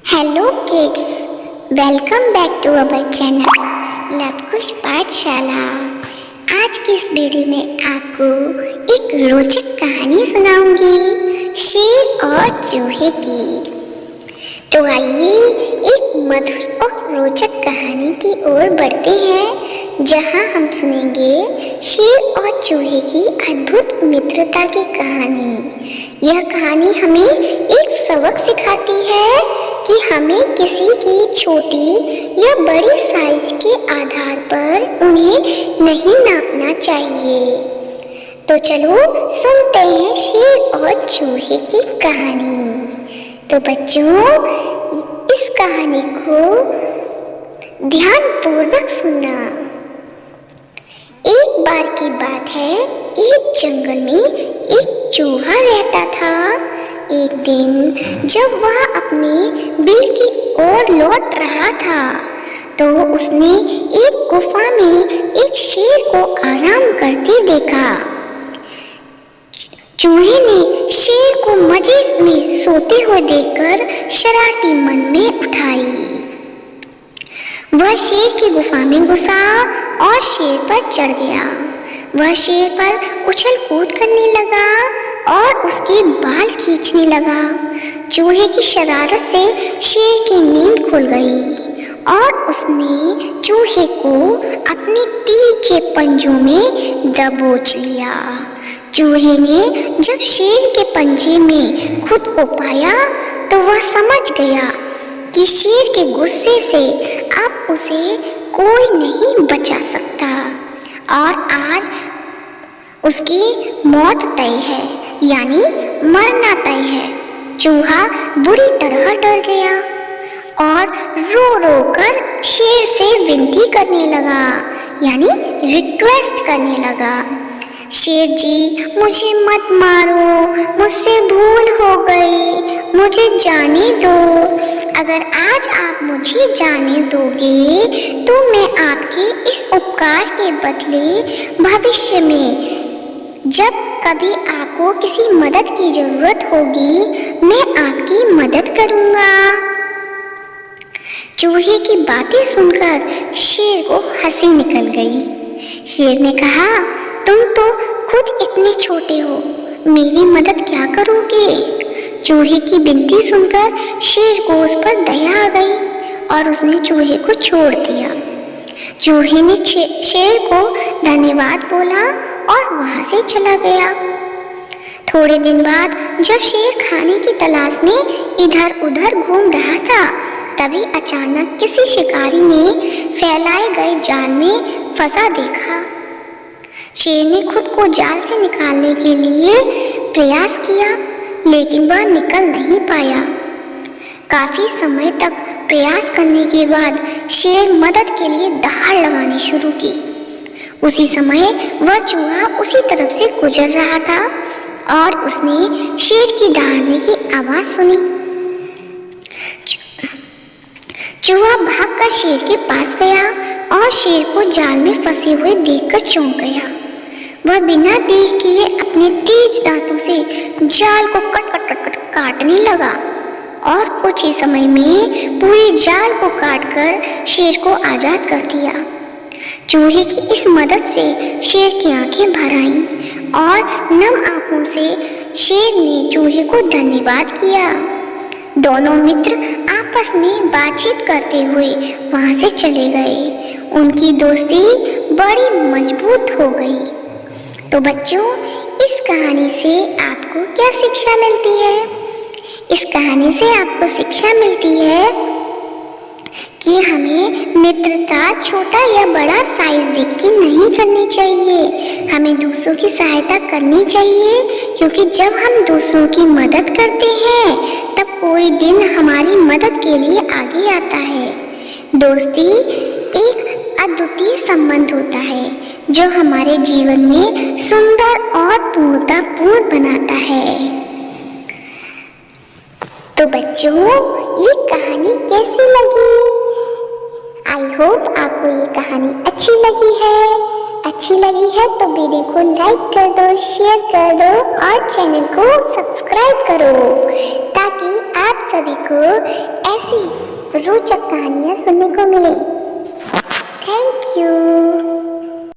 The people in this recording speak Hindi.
Hello kids, welcome back to our channel Lavkush Pathshala. आज की इस वीडियो में आपको एक रोचक कहानी सुनाऊंगी, शेर और चूहे की। तो आइए एक मधुर और रोचक कहानी की ओर बढ़ते हैं, जहां हम सुनेंगे शेर और चूहे की अद्भुत मित्रता की कहानी। यह कहानी हमें एक सबक सिखाती है कि हमें किसी की छोटी या बड़ी साइज के आधार पर उन्हें नहीं नापना चाहिए। तो चलो सुनते हैं शेर और चूहे की कहानी। तो बच्चों, इस कहानी को ध्यानपूर्वक सुनना। एक बार की बात है, एक जंगल में एक चूहा रहता था। एक दिन जब वह अपने बिल की ओर लौट रहा था, तो उसने एक गुफा में एक शेर को आराम करते देखा। चूहे ने शेर को मजे में सोते हुए देखकर शरारती मन में उठाई। वह शेर की गुफा में घुसा और शेर पर चढ़ गया। वह शेर पर उछल कूद करने लगा और उसके बाल खींचने लगा। चूहे की शरारत से शेर की नींद खुल गई और उसने चूहे को अपने तीखे पंजों में दबोच लिया। चूहे ने जब शेर के पंजे में खुद को पाया, तो वह समझ गया कि शेर के गुस्से से अब उसे कोई नहीं बचा सकता और आज उसकी मौत तय है, यानी मरना तय है। चूहा बुरी तरह डर गया और रो रो कर शेर से विनती करने लगा, यानी रिक्वेस्ट करने लगा। शेर जी, मुझे मत मारो, मुझसे भूल हो गई, मुझे जाने दो। अगर आज आप मुझे जाने दोगे, तो मैं आपके इस उपकार के बदले भविष्य में जब कभी आपको किसी मदद की जरूरत होगी, मैं आपकी मदद करूंगा। चूहे की बातें सुनकर शेर को हंसी निकल गई। शेर ने कहा, तुम तो खुद इतने छोटे हो, मेरी मदद क्या करोगे? चूहे की विनती सुनकर शेर को उस पर दया आ गई और उसने चूहे को छोड़ दिया। चूहे ने शेर को धन्यवाद बोला और वहां से चला गया। थोड़े दिन बाद जब शेर खाने की तलाश में इधर उधर घूम रहा था, तभी अचानक किसी शिकारी ने फैलाए गए जाल में फंसा देखा। शेर ने खुद को जाल से निकालने के लिए प्रयास किया, लेकिन वह निकल नहीं पाया। काफी समय तक प्रयास करने के बाद शेर मदद के लिए दहाड़ लगानी शुरू की। उसी समय वह चूहा उसी तरफ से गुजर रहा था और उसने शेर की दहाड़ने की आवाज सुनी। चूहा भागकर शेर के पास गया और शेर को जाल में फंसे हुए देखकर चौंक गया। वह बिना देर किए अपने तेज दांतों से जाल को कट काटने लगा और कुछ ही समय में पूरे जाल को काटकर शेर को आजाद कर दिया। चूहे की इस मदद से शेर की आंखें भर आईं और नम आंखों से शेर ने चूहे को धन्यवाद किया। दोनों मित्र आपस में बातचीत करते हुए वहां से चले गए। उनकी दोस्ती बड़ी मजबूत हो गई। तो बच्चों, इस कहानी से आपको क्या शिक्षा मिलती है? इस कहानी से आपको शिक्षा मिलती है कि हमें मित्रता छोटा या बड़ा साइज देख के नहीं करनी चाहिए। हमें दूसरों की सहायता करनी चाहिए, क्योंकि जब हम दूसरों की मदद करते हैं, तब कोई दिन हमारी मदद के लिए आगे आता है। दोस्ती एक अद्वितीय संबंध होता है, जो हमारे जीवन में सुंदर और पूर्णतापूर्ण बनाता है। तो बच्चों, ये कहानी कैसी लगी? आई होप आपको ये कहानी अच्छी लगी है तो वीडियो को लाइक कर दो, शेयर कर दो और चैनल को सब्सक्राइब करो, ताकि आप सभी को ऐसी रोचक कहानियाँ सुनने को मिले। Thank you.